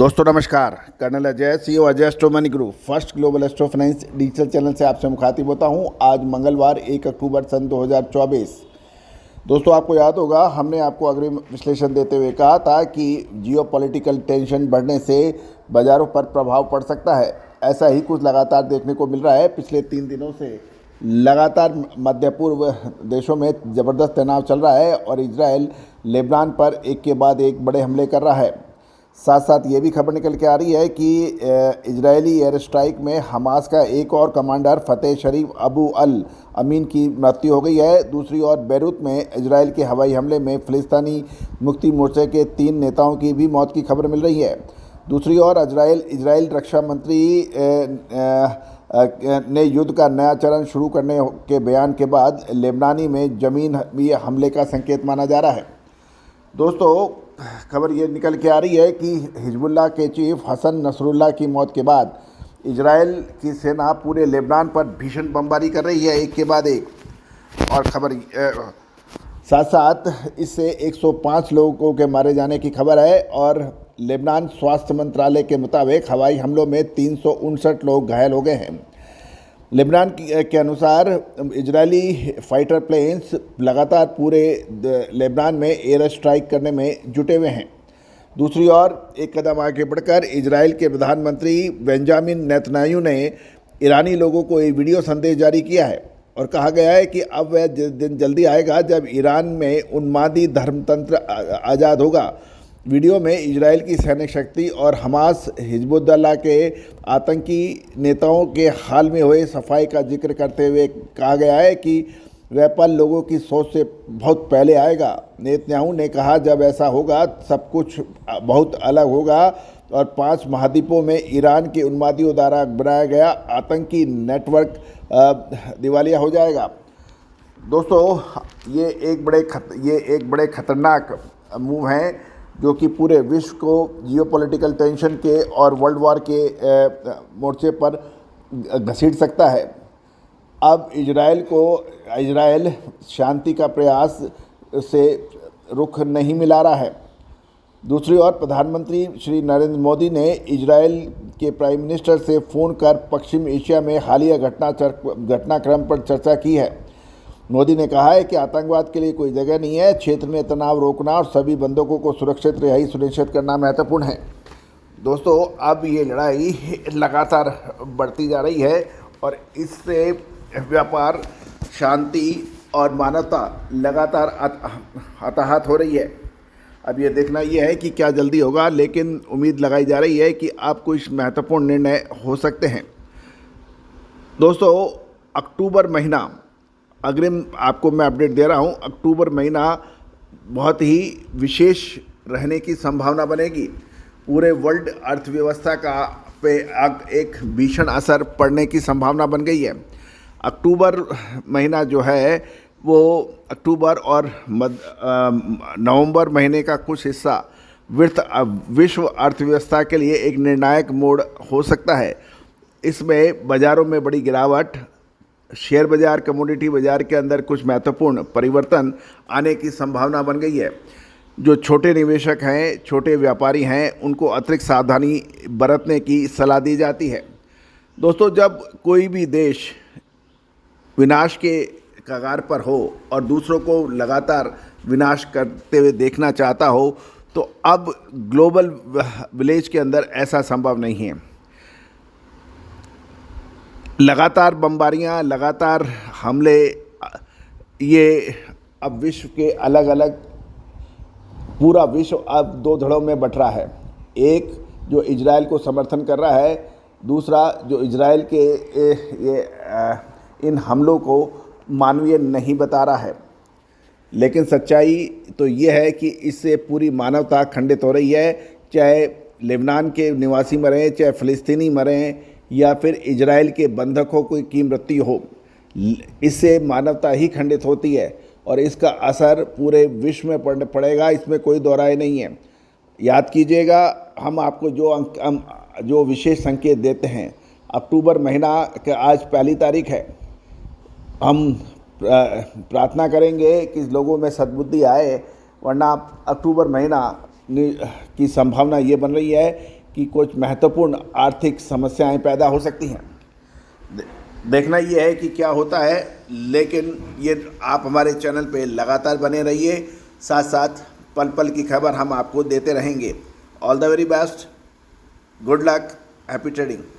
दोस्तों नमस्कार। Colonel Ajay, CEO Ajay astro money group, first global astro finance digital channel से आपसे मुखातिब होता हूं। आज मंगलवार 1 अक्टूबर सन 2024। दोस्तों आपको याद होगा, हमने आपको अग्रिम विश्लेषण देते हुए कहा था कि जियोपॉलिटिकल टेंशन बढ़ने से बाज़ारों पर प्रभाव पड़ सकता है। ऐसा ही कुछ लगातार देखने को मिल रहा है। पिछले 3 दिनों से लगातार मध्य पूर्व देशों में ज़बरदस्त तनाव चल रहा है और इजराइल लेबनान पर एक के बाद एक बड़े हमले कर रहा है। साथ साथ ये भी खबर निकल के आ रही है कि इजरायली एयर स्ट्राइक में हमास का एक और कमांडर फतेह शरीफ अबू अल अमीन की मृत्यु हो गई है। दूसरी ओर बैरूत में इजराइल के हवाई हमले में फिलिस्तीनी मुक्ति मोर्चे के 3 नेताओं की भी मौत की खबर मिल रही है। दूसरी ओर इजराइल रक्षा मंत्री ने युद्ध का नया चरण शुरू करने के बयान के बाद लेबनानी में ज़मीन भी हमले का संकेत माना जा रहा है। दोस्तों खबर ये निकल के आ रही है कि हिजबुल्लाह के चीफ हसन नसरुल्लाह की मौत के बाद इजराइल की सेना पूरे लेबनान पर भीषण बमबारी कर रही है, एक के बाद एक। और खबर साथ साथ इससे 105 लोगों के मारे जाने की खबर है और लेबनान स्वास्थ्य मंत्रालय के मुताबिक हवाई हमलों में 359 लोग घायल हो गए हैं। लेबनान के अनुसार इजरायली फाइटर प्लेन्स लगातार पूरे लेबनान में एयर स्ट्राइक करने में जुटे हुए हैं। दूसरी ओर एक कदम आगे बढ़कर इजराइल के प्रधानमंत्री बेंजामिन नेतन्याहू ने ईरानी लोगों को एक वीडियो संदेश जारी किया है और कहा गया है कि अब वह दिन जल्दी आएगा जब ईरान में उन्मादी धर्मतंत्र आज़ाद होगा। वीडियो में इजराइल की सैनिक शक्ति और हमास हिजबुल्लाह के आतंकी नेताओं के हाल में हुए सफाई का जिक्र करते हुए कहा गया है कि वह पल लोगों की सोच से बहुत पहले आएगा। नेतन्याहू ने कहा, जब ऐसा होगा सब कुछ बहुत अलग होगा और 5 महाद्वीपों में ईरान के उन्मादियों द्वारा बनाया गया आतंकी नेटवर्क दिवालिया हो जाएगा। दोस्तों ये एक बड़े खतरनाक मूव हैं जो कि पूरे विश्व को जियोपॉलिटिकल टेंशन के और वर्ल्ड वॉर के मोर्चे पर घसीट सकता है। अब इजराइल शांति का प्रयास से रुख नहीं मिला रहा है। दूसरी ओर प्रधानमंत्री श्री नरेंद्र मोदी ने इजराइल के प्राइम मिनिस्टर से फ़ोन कर पश्चिम एशिया में हालिया घटनाक्रम पर चर्चा की है। मोदी ने कहा है कि आतंकवाद के लिए कोई जगह नहीं है, क्षेत्र में तनाव रोकना और सभी बंधकों को सुरक्षित रिहाई सुनिश्चित करना महत्वपूर्ण है। दोस्तों अब ये लड़ाई लगातार बढ़ती जा रही है और इससे व्यापार, शांति और मानवता लगातार हताहत हो रही है। अब ये देखना ये है कि क्या जल्दी होगा, लेकिन उम्मीद लगाई जा रही है कि अब कुछ महत्वपूर्ण निर्णय हो सकते हैं। दोस्तों अक्टूबर महीना, अग्रिम आपको मैं अपडेट दे रहा हूं, अक्टूबर महीना बहुत ही विशेष रहने की संभावना बनेगी। पूरे वर्ल्ड अर्थव्यवस्था का पे एक भीषण असर पड़ने की संभावना बन गई है। अक्टूबर महीना जो है वो अक्टूबर और नवंबर महीने का कुछ हिस्सा विश्व अर्थव्यवस्था के लिए एक निर्णायक मोड़ हो सकता है। इसमें बाज़ारों में बड़ी गिरावट, शेयर बाज़ार, कमोडिटी बाज़ार के अंदर कुछ महत्वपूर्ण परिवर्तन आने की संभावना बन गई है। जो छोटे निवेशक हैं, छोटे व्यापारी हैं, उनको अतिरिक्त सावधानी बरतने की सलाह दी जाती है। दोस्तों जब कोई भी देश विनाश के कगार पर हो और दूसरों को लगातार विनाश करते हुए देखना चाहता हो, तो अब ग्लोबल विलेज के अंदर ऐसा संभव नहीं है। लगातार बमबारियां, लगातार हमले, ये अब विश्व के अलग अलग, पूरा विश्व अब 2 धड़ों में बट रहा है। एक जो इजराइल को समर्थन कर रहा है, दूसरा जो इजराइल के इन हमलों को मानवीय नहीं बता रहा है। लेकिन सच्चाई तो ये है कि इससे पूरी मानवता खंडित हो रही है। चाहे लेबनान के निवासी मरें, चाहे फ़िलिस्तीनी मरें, या फिर इजराइल के बंधकों की मृत्यु हो, इससे मानवता ही खंडित होती है और इसका असर पूरे विश्व में पड़ेगा, इसमें कोई दो राय नहीं है। याद कीजिएगा, हम आपको जो विशेष संकेत देते हैं, अक्टूबर महीना का आज 1 तारीख है। हम प्रार्थना करेंगे कि लोगों में सद्बुद्धि आए, वरना अक्टूबर महीना की संभावना ये बन रही है कि कुछ महत्वपूर्ण आर्थिक समस्याएं पैदा हो सकती हैं। देखना ये है कि क्या होता है, लेकिन ये आप हमारे चैनल पे लगातार बने रहिए, साथ साथ पल पल की खबर हम आपको देते रहेंगे। All the very best, good luck, happy trading.